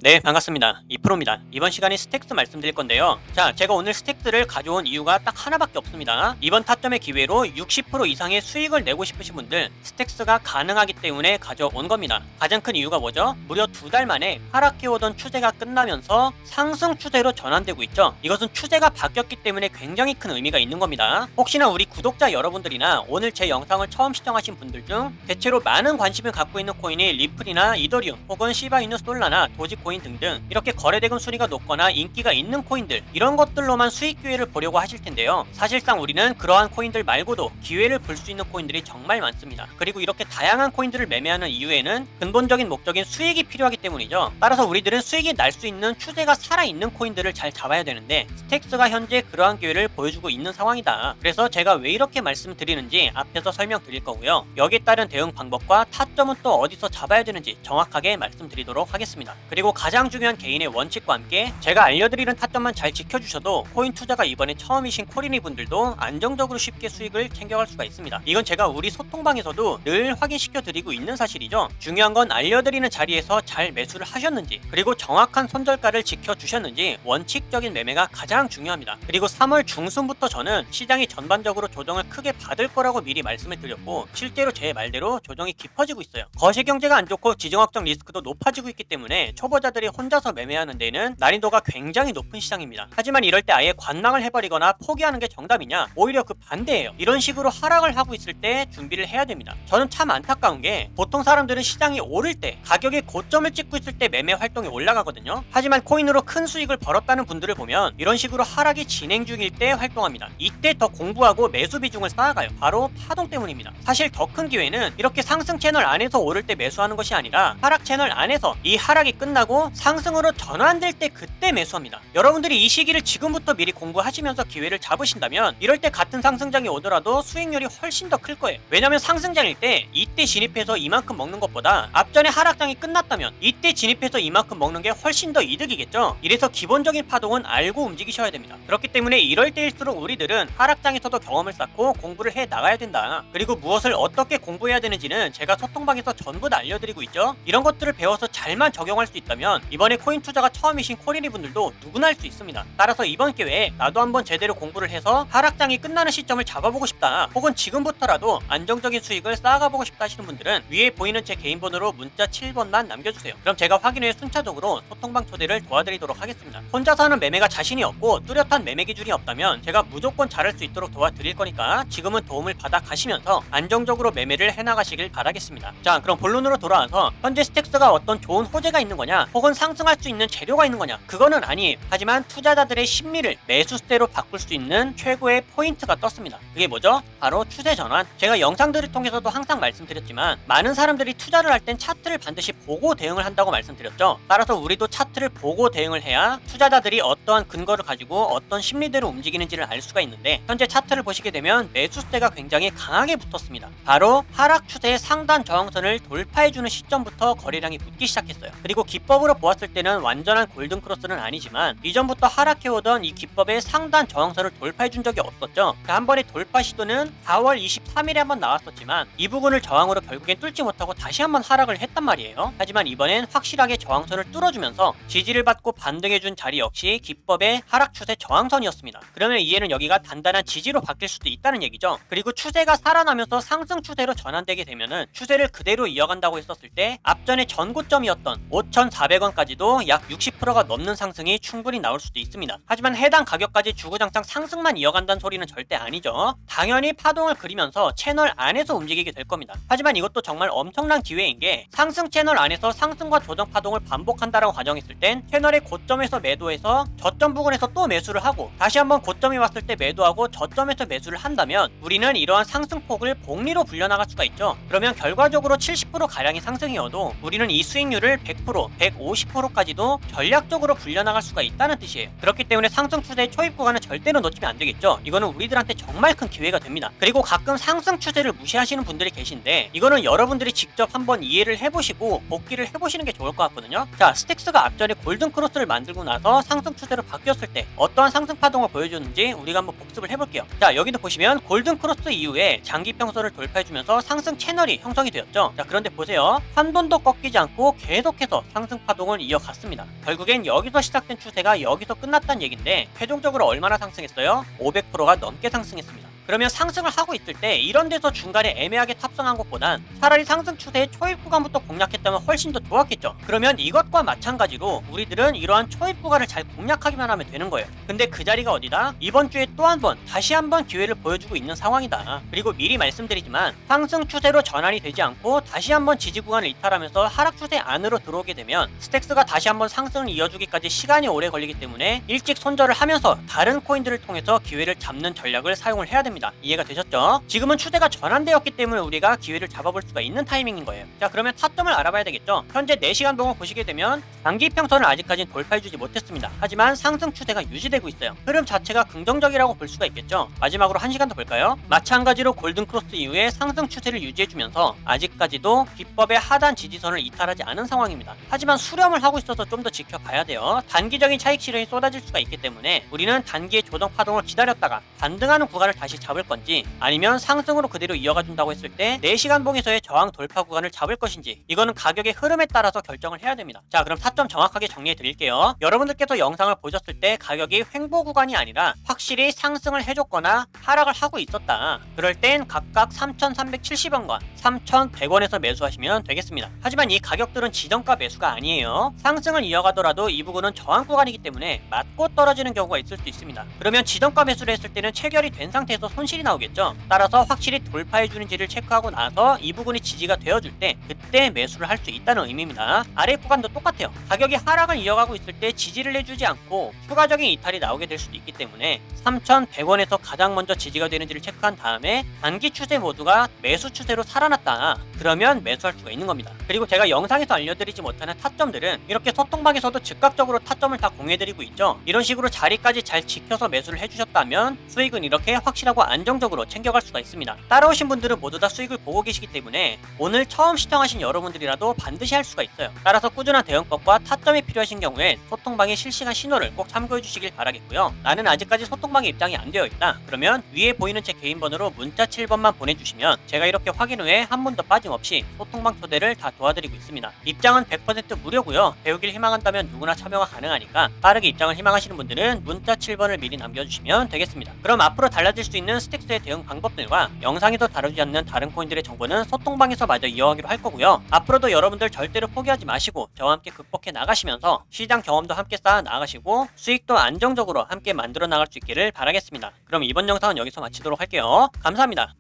네, 반갑습니다. 이프로입니다. 이번 시간에 스택스 말씀드릴 건데요. 자, 제가 오늘 스택스를 가져온 이유가 딱 하나밖에 없습니다. 이번 타점의 기회로 60% 이상의 수익을 내고 싶으신 분들, 스택스가 가능하기 때문에 가져온 겁니다. 가장 큰 이유가 뭐죠? 무려 2달 만에 하락해오던 추세가 끝나면서 상승 추세로 전환되고 있죠. 이것은 추세가 바뀌었기 때문에 굉장히 큰 의미가 있는 겁니다. 혹시나 우리 구독자 여러분들이나 오늘 제 영상을 처음 시청하신 분들 중 대체로 많은 관심을 갖고 있는 코인이 리플이나 이더리움 혹은 시바이누 솔라나 도지코인 등등 이렇게 거래대금 순위가 높거나 인기가 있는 코인들, 이런 것들로만 수익 기회를 보려고 하실 텐데요. 사실상 우리는 그러한 코인들 말고도 기회를 볼 수 있는 코인들이 정말 많습니다. 그리고 이렇게 다양한 코인들을 매매하는 이유에는 근본적인 목적인 수익이 필요하기 때문이죠. 따라서 우리들은 수익이 날 수 있는 추세가 살아있는 코인들을 잘 잡아야 되는데, 스택스가 현재 그러한 기회를 보여주고 있는 상황이다. 그래서 제가 왜 이렇게 말씀드리는지 앞에서 설명드릴 거고요. 여기에 따른 대응 방법과 타점은 또 어디서 잡아야 되는지 정확하게 말씀드리도록 하겠습니다. 그리고 가장 중요한 개인의 원칙과 함께 제가 알려드리는 타점만 잘 지켜주셔도 코인 투자가 이번에 처음이신 코리니 분들도 안정적으로 쉽게 수익을 챙겨갈 수가 있습니다. 이건 제가 우리 소통방에서도 늘 확인시켜 드리고 있는 사실이죠. 중요한 건 알려드리는 자리에서 잘 매수를 하셨는지, 그리고 정확한 손절가를 지켜주셨는지, 원칙적인 매매가 가장 중요합니다. 그리고 3월 중순부터 저는 시장이 전반적으로 조정을 크게 받을 거라고 미리 말씀을 드렸고, 실제로 제 말대로 조정이 깊어지고 있어요. 거시경제가 안 좋고 지정학적 리스크도 높아지고 있기 때문에 초보자들이 혼자서 매매하는 데는 난이도가 굉장히 높은 시장입니다. 하지만 이럴 때 아예 관망을 해버리거나 포기하는 게 정답이냐? 오히려 그 반대예요. 이런 식으로 하락을 하고 있을 때 준비를 해야 됩니다. 저는 참 안타까운 게, 보통 사람들은 시장이 오를 때, 가격의 고점을 찍고 있을 때 매매 활동이 올라가거든요. 하지만 코인으로 큰 수익을 벌었다는 분들을 보면 이런 식으로 하락이 진행 중일 때 활동합니다. 이때 더 공부하고 매수 비중을 쌓아가요. 바로 파동 때문입니다. 사실 더 큰 기회는 이렇게 상승 채널 안에서 오를 때 매수하는 것이 아니라 하락 채널 안에서 이 하락이 끝나고 상승으로 전환될 때 그때 매수합니다. 여러분들이 이 시기를 지금부터 미리 공부하시면서 기회를 잡으신다면 이럴 때 같은 상승장이 오더라도 수익률이 훨씬 더 클 거예요. 왜냐면 상승장일 때 이때 진입해서 이만큼 먹는 것보다 앞전에 하락장이 끝났다면 이때 진입해서 이만큼 먹는 게 훨씬 더 이득이겠죠. 이래서 기본적인 파동은 알고 움직이셔야 됩니다. 그렇기 때문에 이럴 때일수록 우리들은 하락장에서도 경험을 쌓고 공부를 해 나가야 된다. 그리고 무엇을 어떻게 공부해야 되는지는 제가 소통방에서 전부 다 알려드리고 있죠. 이런 것들을 배워서 잘만 적용할 수 있다면 이번에 코인 투자가 처음이신 코리니 분들도 누구나 할 수 있습니다. 따라서 이번 기회에 나도 한번 제대로 공부를 해서 하락장이 끝나는 시점을 잡아보고 싶다, 혹은 지금부터라도 안정적인 수익을 쌓아가보고 싶다 하시는 분들은 위에 보이는 제 개인 번호로 문자 7번만 남겨주세요. 그럼 제가 확인 후에 순차적으로 소통방 초대를 도와드리도록 하겠습니다. 혼자서 하는 매매가 자신이 없고 뚜렷한 매매 기준이 없다면 제가 무조건 잘할 수 있도록 도와드릴 거니까 지금은 도움을 받아 가시면서 안정적으로 매매를 해나가시길 바라겠습니다. 자, 그럼 본론으로 돌아와서 현재 스택스가 어떤 좋은 호재가 있는 거냐, 혹은 상승할 수 있는 재료가 있는 거냐, 그거는 아니에요. 하지만 투자자들의 심리를 매수세로 바꿀 수 있는 최고의 포인트가 떴습니다. 그게 뭐죠? 바로 추세 전환. 제가 영상들을 통해서도 항상 말씀드렸지만, 많은 사람들이 투자를 할 땐 차트를 반드시 보고 대응을 한다고 말씀드렸죠. 따라서 우리도 차트를 보고 대응을 해야 투자자들이 어떠한 근거를 가지고 어떤 심리대로 움직이는지를 알 수가 있는데, 현재 차트를 보시게 되면 매수세가 굉장히 강하게 붙었습니다. 바로 하락 추세의 상단 저항선을 돌파해주는 시점부터 거래량이 붙기 시작했어요. 그리고 기법으로 보았을 때는 완전한 골든 크로스는 아니지만 이전부터 하락해오던 이 기법의 상단 저항선을 돌파해준 적이 없었죠. 한 번의 돌파 시도는 4월 23일에 한번 나왔었지만 이 부분을 저항으로 결국엔 뚫지 못하고 다시 한번 하락을 했단 말이에요. 하지만 이번엔 확실하게 저항선을 뚫어주면서 지지를 받고 반등해준 자리 역시 기법의 하락 추세 저항선이었습니다. 그러면 이해는 여기가 단단한 지지로 바뀔 수도 있다는 얘기죠. 그리고 추세가 살아나면서 상승 추세로 전환되게 되면은 추세를 그대로 이어간다고 했었을 때 앞전의 전고점이었던 5,400원까지도 약 60%가 넘는 상승이 충분히 나올 수도 있습니다. 하지만 해당 가격까지 주구장창 상승만 이어간다는 소리는 절대 아니죠. 당연히 파동을 그리면서 채널 안에서 움직이게 될 겁니다. 하지만 이것도 정말 엄청난 기회인 게, 상승 채널 안에서 상승과 조정 파동을 반복한다라고 가정했을 땐 채널의 고점에서 매도해서 저점 부근에서 또 매수를 하고 다시 한번 고점이 왔을 때 매도하고 저점에서 매수를 한다면 우리는 이러한 상승폭을 복리로 불려나갈 수가 있죠. 그러면 결과적으로 70% 가량의 상승이어도 우리는 이 수익률을 100%, 150%까지도 전략적으로 불려나갈 수가 있다는 뜻이에요. 그렇기 때문에 상승 추세의 초입 구간은 절대로 놓치면 안 되겠죠. 이거는 우리들한테 정말 큰 기회가 됩니다. 그리고 가끔 상승 추세를 무시하시는 분들이 계신데, 이거는 여러분들이 직접 한번 이해를 해보시고 복기를 해보시는 게 좋을 것 같거든요. 자, 스택스가 앞전에 골든 크로스를 만들고 나서 상승 추세로 바뀌었을 때 어떠한 상승 파동을 보여줬는지 우리가 한번 복습을 해볼게요. 자, 여기도 보시면 골든 크로스 이후에 장기 평선을 돌파해주면서 상승 채널이 형성이 되었죠. 자, 그런데 보세요. 한 번도 꺾이지 않고 계속해서 상승 파동을 이어갔습니다. 결국엔 여기서 시작된 추세가 여기서 끝났다는 얘긴데 최종적으로 얼마나 상승했어요? 500%가 넘게 상승했습니다. 그러면 상승을 하고 있을 때 이런 데서 중간에 애매하게 탑승한 것보단 차라리 상승 추세의 초입 구간부터 공략했다면 훨씬 더 좋았겠죠. 그러면 이것과 마찬가지로 우리들은 이러한 초입 구간을 잘 공략하기만 하면 되는 거예요. 근데 그 자리가 어디다? 이번 주에 또 한 번 다시 한번 기회를 보여주고 있는 상황이다. 그리고 미리 말씀드리지만 상승 추세로 전환이 되지 않고 다시 한번 지지 구간을 이탈하면서 하락 추세 안으로 들어오게 되면 스택스가 다시 한번 상승을 이어주기까지 시간이 오래 걸리기 때문에 일찍 손절을 하면서 다른 코인들을 통해서 기회를 잡는 전략을 사용을 해야 됩니다. 이해가 되셨죠? 지금은 추세가 전환되었기 때문에 우리가 기회를 잡아볼 수가 있는 타이밍인 거예요. 자, 그러면 타점을 알아봐야 되겠죠? 현재 4시간 동안 보시게 되면 단기 평선을 아직까지는 돌파해주지 못했습니다. 하지만 상승 추세가 유지되고 있어요. 흐름 자체가 긍정적이라고 볼 수가 있겠죠? 마지막으로 1시간 더 볼까요? 마찬가지로 골든크로스 이후에 상승 추세를 유지해주면서 아직까지도 기법의 하단 지지선을 이탈하지 않은 상황입니다. 하지만 수렴을 하고 있어서 좀 더 지켜봐야 돼요. 단기적인 차익 실현이 쏟아질 수가 있기 때문에 우리는 단기의 조정 파동을 기다렸다가 반등하는 구간을 다시 잡을 건지 아니면 상승으로 그대로 이어가 준다고 했을 때 4시간 봉에서의 저항 돌파 구간을 잡을 것인지 이거는 가격의 흐름에 따라서 결정을 해야 됩니다. 자, 그럼 타점 정확하게 정리해 드릴게요. 여러분들께서 영상을 보셨을 때 가격이 횡보 구간이 아니라 확실히 상승을 해줬거나 하락을 하고 있었다. 그럴 땐 각각 3,370원과 3,100원에서 매수하시면 되겠습니다. 하지만 이 가격들은 지정가 매수가 아니에요. 상승을 이어가더라도 이 부분은 저항 구간이기 때문에 맞고 떨어지는 경우가 있을 수 있습니다. 그러면 지정가 매수를 했을 때는 체결이 된 상태에서 손실이 나오겠죠. 따라서 확실히 돌파해주는지를 체크하고 나서 이 부분이 지지가 되어줄 때 그때 매수를 할 수 있다는 의미입니다. 아래 구간도 똑같아요. 가격이 하락을 이어가고 있을 때 지지를 해주지 않고 추가적인 이탈이 나오게 될 수도 있기 때문에 3,100원에서 가장 먼저 지지가 되는지를 체크한 다음에 단기 추세 모두가 매수 추세로 살아났다. 그러면 매수할 수가 있는 겁니다. 그리고 제가 영상에서 알려드리지 못하는 타점들은 이렇게 소통방에서도 즉각적으로 타점을 다 공유해드리고 있죠. 이런 식으로 자리까지 잘 지켜서 매수를 해주셨다면 수익은 이렇게 확실하고 안정적으로 챙겨갈 수가 있습니다. 따라오신 분들은 모두 다 수익을 보고 계시기 때문에 오늘 처음 시청하신 여러분들이라도 반드시 할 수가 있어요. 따라서 꾸준한 대응법과 타점이 필요하신 경우엔 소통방의 실시간 신호를 꼭 참고해 주시길 바라겠고요. 나는 아직까지 소통방에 입장이 안 되어 있다. 그러면 위에 보이는 제 개인 번호로 문자 7번만 보내주시면 제가 이렇게 확인 후에 한 번도 빠짐없이 소통방 초대를 다 도와드리고 있습니다. 입장은 100% 무료고요. 배우길 희망한다면 누구나 참여가 가능하니까 빠르게 입장을 희망하시는 분들은 문자 7번을 미리 남겨주시면 되겠습니다. 그럼 앞으로 달라질 수 있는 스택스의 대응 방법들과 영상에서 다루지 않는 다른 코인들의 정보는 소통방에서 마저 이어가기로 할 거고요. 앞으로도 여러분들 절대로 포기하지 마시고 저와 함께 극복해 나가시면서 시장 경험도 함께 쌓아 나가시고 수익도 안정적으로 함께 만들어 나갈 수 있기를 바라겠습니다. 그럼 이번 영상은 여기서 마치도록 할게요. 감사합니다.